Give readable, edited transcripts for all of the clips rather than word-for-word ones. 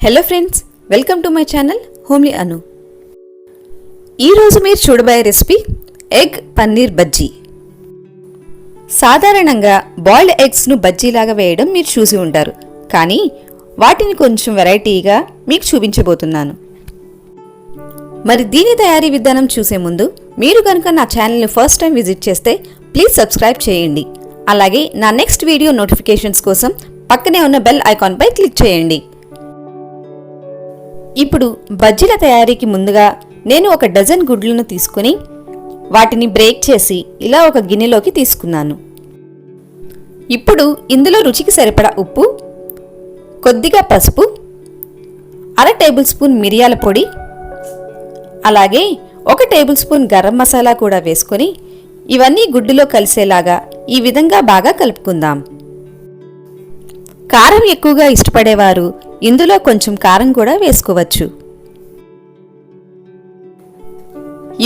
Hello friends, welcome to my channel homelyanu. ఈరోజు మీరు చూడబోయే రెసిపీ ఎగ్ పన్నీర్ బజ్జీ. సాధారణంగా బాయిల్డ్ ఎగ్స్ను బజ్జీలాగా వేయడం మీరు చూసి ఉంటారు, కానీ వాటిని కొంచెం వెరైటీగా మీకు చూపించబోతున్నాను. మరి దీని తయారీ విధానం చూసే ముందు మీరు కనుక నా ఛానల్ని ఫస్ట్ టైం విజిట్ చేస్తే ప్లీజ్ సబ్స్క్రైబ్ చేయండి. అలాగే నా నెక్స్ట్ వీడియో నోటిఫికేషన్స్ కోసం పక్కనే ఉన్న బెల్ ఐకాన్పై క్లిక్ చేయండి. ఇప్పుడు బజ్జీల తయారీకి ముందుగా నేను ఒక డజన్ గుడ్లను తీసుకుని వాటిని బ్రేక్ చేసి ఇలా ఒక గిన్నెలోకి తీసుకున్నాను. ఇప్పుడు ఇందులో రుచికి సరిపడా ఉప్పు, కొద్దిగా పసుపు, అర టేబుల్ స్పూన్ మిరియాల పొడి, అలాగే 1 టేబుల్ స్పూన్ గరం మసాలా కూడా వేసుకొని ఇవన్నీ గుడ్డులో కలిసేలాగా ఈ విధంగా బాగా కలుపుకుందాం. కారం ఎక్కువగా ఇష్టపడేవారు ఇందులో కొంచెం కారం కూడా వేసుకోవచ్చు.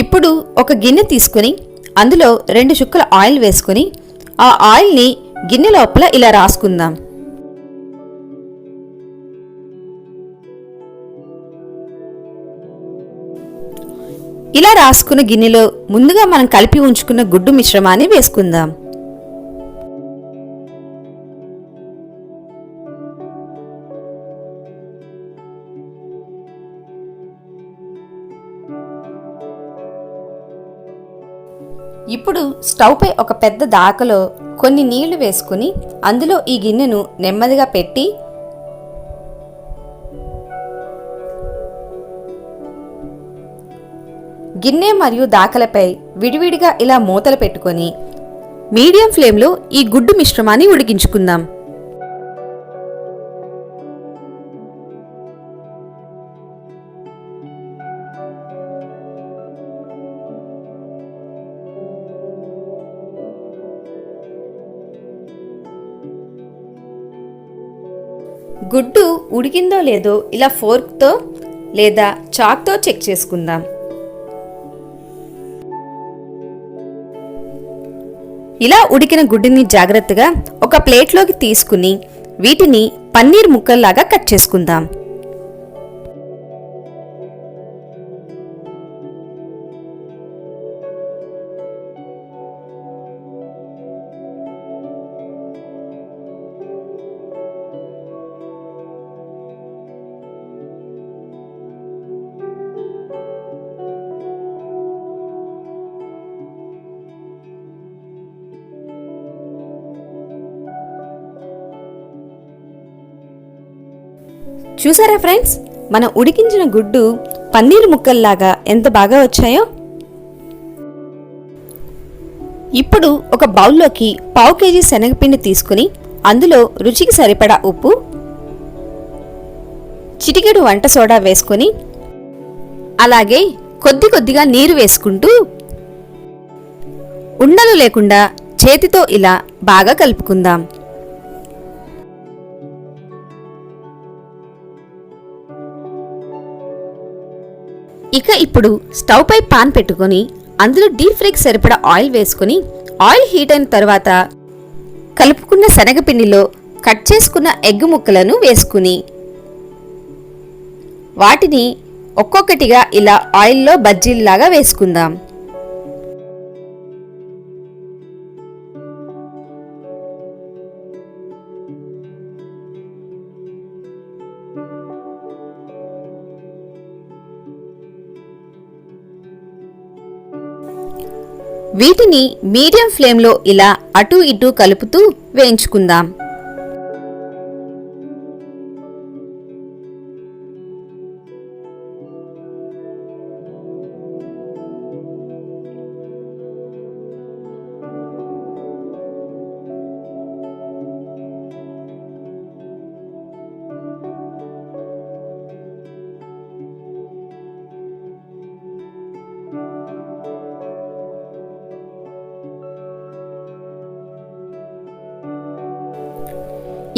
ఇప్పుడు ఒక గిన్నె తీసుకుని అందులో 2 చుక్కల ఆయిల్ వేసుకుని ఆ ఆయిల్ని గిన్నె లోపల ఇలా రాసుకుందాం. ఇలా రాసుకున్న గిన్నెలో ముందుగా మనం కలిపి ఉంచుకున్న గుడ్డు మిశ్రమాన్ని వేసుకుందాం. ఇప్పుడు స్టవ్ పై ఒక పెద్ద దాకలో కొన్ని నీళ్లు వేసుకుని అందులో ఈ గిన్నెను నెమ్మదిగా పెట్టి గిన్నె మరియు దాకలపై విడివిడిగా ఇలా మూతలు పెట్టుకొని మీడియం ఫ్లేమ్లో ఈ గుడ్డు మిశ్రమాన్ని ఉడికించుకుందాం. గుడ్డు ఉడికిందో లేదో ఇలా ఫోర్క్తో లేదా చాక్తో చెక్ చేసుకుందాం. ఇలా ఉడికిన గుడ్డుని జాగ్రత్తగా ఒక ప్లేట్లోకి తీసుకుని వీటిని పన్నీర్ ముక్కల్లాగా కట్ చేసుకుందాం. చూసారా ఫ్రెండ్స్, మనం ఉడికించిన గుడ్డు పన్నీర్ ముక్కల్లాగా ఎంత బాగా వచ్చాయో. ఇప్పుడు ఒక బౌల్లోకి 1/2 కేజీ శనగపిండి తీసుకుని అందులో రుచికి సరిపడా ఉప్పు, చిటికెడు వంట సోడా వేసుకొని అలాగే కొద్దిగా నీరు వేసుకుంటూ ఉండలు లేకుండా చేతితో ఇలా బాగా కలుపుకుందాం. ఇక ఇప్పుడు స్టవ్ పై పాన్ పెట్టుకొని అందులో డీప్ ఫ్రైకి సరిపడా ఆయిల్ వేసుకొని ఆయిల్ హీట్ అయిన తర్వాత కలుపుకున్న శనగపిండిలో కట్ చేసుకున్న ఎగ్ ముక్కలను వేసుకుని వాటిని ఒక్కొక్కటిగా ఇలా ఆయిల్లో బజ్జీల్లాగా వేసుకుందాం. వీటిని మీడియం ఫ్లేమ్లో ఇలా అటూ ఇటూ కలుపుతూ వేయించుకుందాం.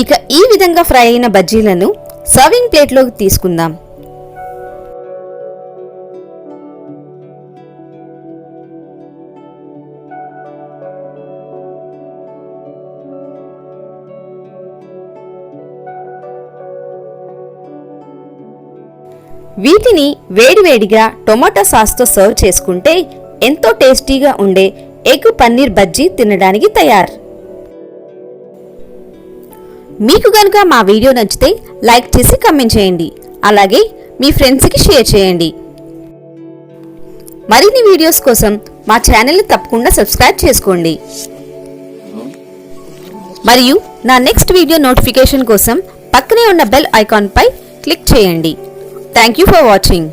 ఇక ఈ విధంగా ఫ్రై అయిన బజ్జీలను సర్వింగ్ ప్లేట్లోకి తీసుకుందాం. వీటిని వేడివేడిగా టొమాటో సాస్తో సర్వ్ చేసుకుంటే ఎంతో టేస్టీగా ఉండే ఎగ్ పన్నీర్ బజ్జీ తినడానికి తయారు. మీకు గనుక మా వీడియో నచ్చితే లైక్ చేసి కామెంట్ చేయండి. అలాగే మీ ఫ్రెండ్స్కి షేర్ చేయండి. మరిన్ని వీడియోస్ కోసం మా ఛానల్ని తప్పకుండా సబ్స్క్రైబ్ చేసుకోండి. మరియు నా నెక్స్ట్ వీడియో నోటిఫికేషన్ కోసం పక్కనే ఉన్న బెల్ ఐకాన్పై క్లిక్ చేయండి. Thank you for watching.